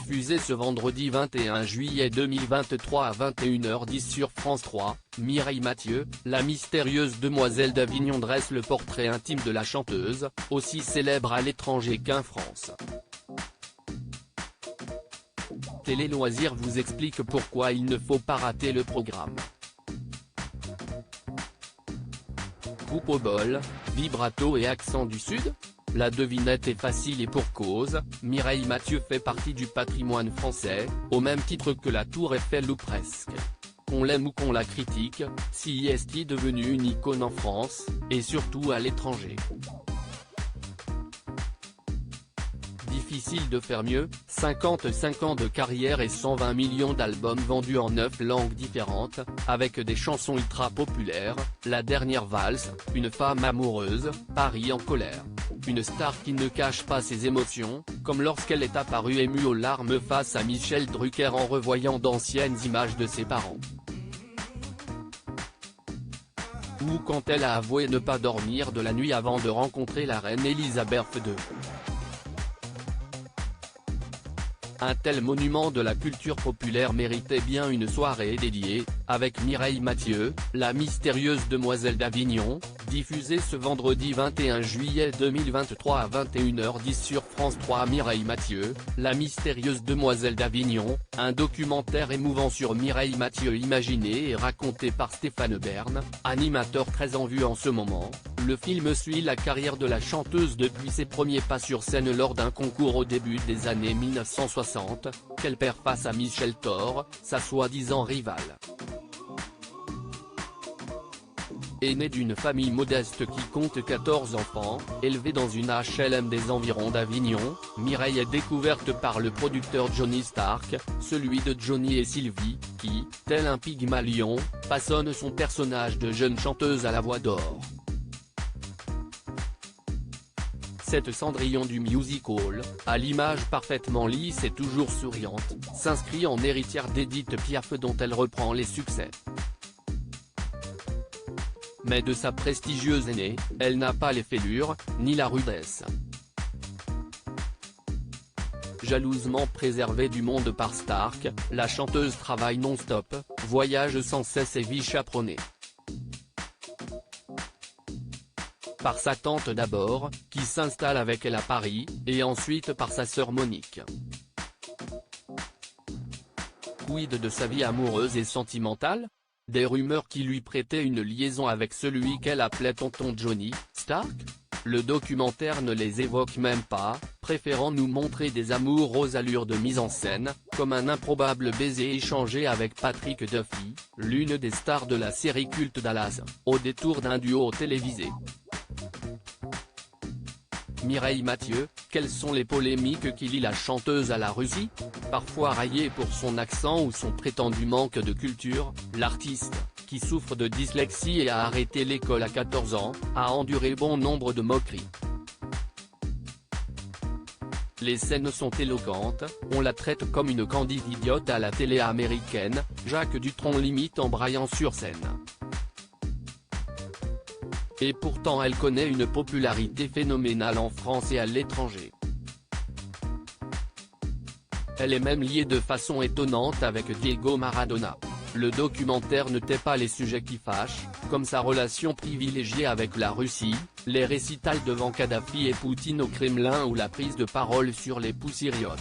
Diffusée ce vendredi 21 juillet 2023 à 21h10 sur France 3, Mireille Mathieu, la mystérieuse demoiselle d'Avignon dresse le portrait intime de la chanteuse, aussi célèbre à l'étranger qu'en France. Télé Loisirs vous explique pourquoi il ne faut pas rater le programme. Coupe au bol, vibrato et accent du Sud ? La devinette est facile et pour cause, Mireille Mathieu fait partie du patrimoine français, au même titre que la Tour Eiffel ou presque. Qu'on l'aime ou qu'on la critique, si est devenue une icône en France, et surtout à l'étranger. Difficile de faire mieux, 55 ans de carrière et 120 millions d'albums vendus en 9 langues différentes, avec des chansons ultra populaires, La dernière valse, Une femme amoureuse, Paris en colère. Une star qui ne cache pas ses émotions, comme lorsqu'elle est apparue émue aux larmes face à Michel Drucker en revoyant d'anciennes images de ses parents. Ou quand elle a avoué ne pas dormir de la nuit avant de rencontrer la reine Elisabeth II. Un tel monument de la culture populaire méritait bien une soirée dédiée, avec Mireille Mathieu, la mystérieuse demoiselle d'Avignon, diffusée ce vendredi 21 juillet 2023 à 21h10 sur France 3. Mireille Mathieu, la mystérieuse demoiselle d'Avignon, un documentaire émouvant sur Mireille Mathieu imaginé et raconté par Stéphane Bern, animateur très en vue en ce moment. Le film suit la carrière de la chanteuse depuis ses premiers pas sur scène lors d'un concours au début des années 1960, qu'elle perd face à Michel Thor, sa soi-disant rivale. Aînée d'une famille modeste qui compte 14 enfants, élevée dans une HLM des environs d'Avignon, Mireille est découverte par le producteur Johnny Stark, celui de Johnny et Sylvie, qui, tel un Pygmalion, façonne son personnage de jeune chanteuse à la voix d'or. Cette Cendrillon du music-hall, à l'image parfaitement lisse et toujours souriante, s'inscrit en héritière d'Édith Piaf dont elle reprend les succès. Mais de sa prestigieuse aînée, elle n'a pas les fêlures, ni la rudesse. Jalousement préservée du monde par Stark, la chanteuse travaille non-stop, voyage sans cesse et vit chaperonnée. Par sa tante d'abord, qui s'installe avec elle à Paris, et ensuite par sa sœur Monique. Quid de sa vie amoureuse et sentimentale ? Des rumeurs qui lui prêtaient une liaison avec celui qu'elle appelait tonton Johnny, Stark ? Le documentaire ne les évoque même pas, préférant nous montrer des amours aux allures de mise en scène, comme un improbable baiser échangé avec Patrick Duffy, l'une des stars de la série culte Dallas, au détour d'un duo télévisé. Mireille Mathieu, quelles sont les polémiques qui lient la chanteuse à la Russie ? Parfois raillée pour son accent ou son prétendu manque de culture, l'artiste, qui souffre de dyslexie et a arrêté l'école à 14 ans, a enduré bon nombre de moqueries. Les scènes sont éloquentes, on la traite comme une candide idiote à la télé américaine, Jacques Dutronc limite en braillant sur scène. Et pourtant elle connaît une popularité phénoménale en France et à l'étranger. Elle est même liée de façon étonnante avec Diego Maradona. Le documentaire ne tait pas les sujets qui fâchent, comme sa relation privilégiée avec la Russie, les récitals devant Kadhafi et Poutine au Kremlin ou la prise de parole sur les poussiriotes.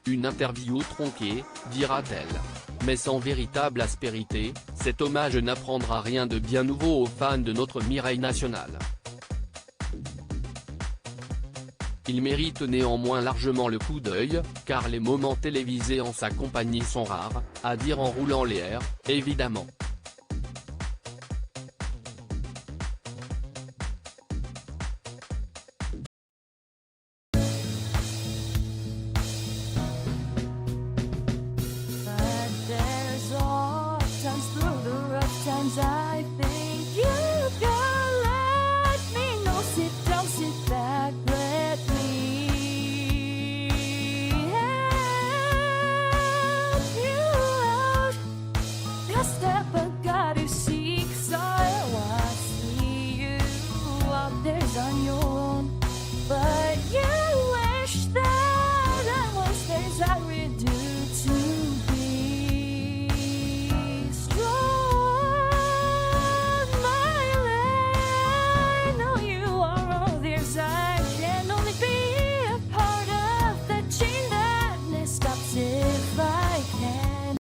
Une interview tronquée, dira-t-elle. Mais sans véritable aspérité, cet hommage n'apprendra rien de bien nouveau aux fans de notre Mireille nationale. Il mérite néanmoins largement le coup d'œil, car les moments télévisés en sa compagnie sont rares, à dire en roulant les airs, évidemment.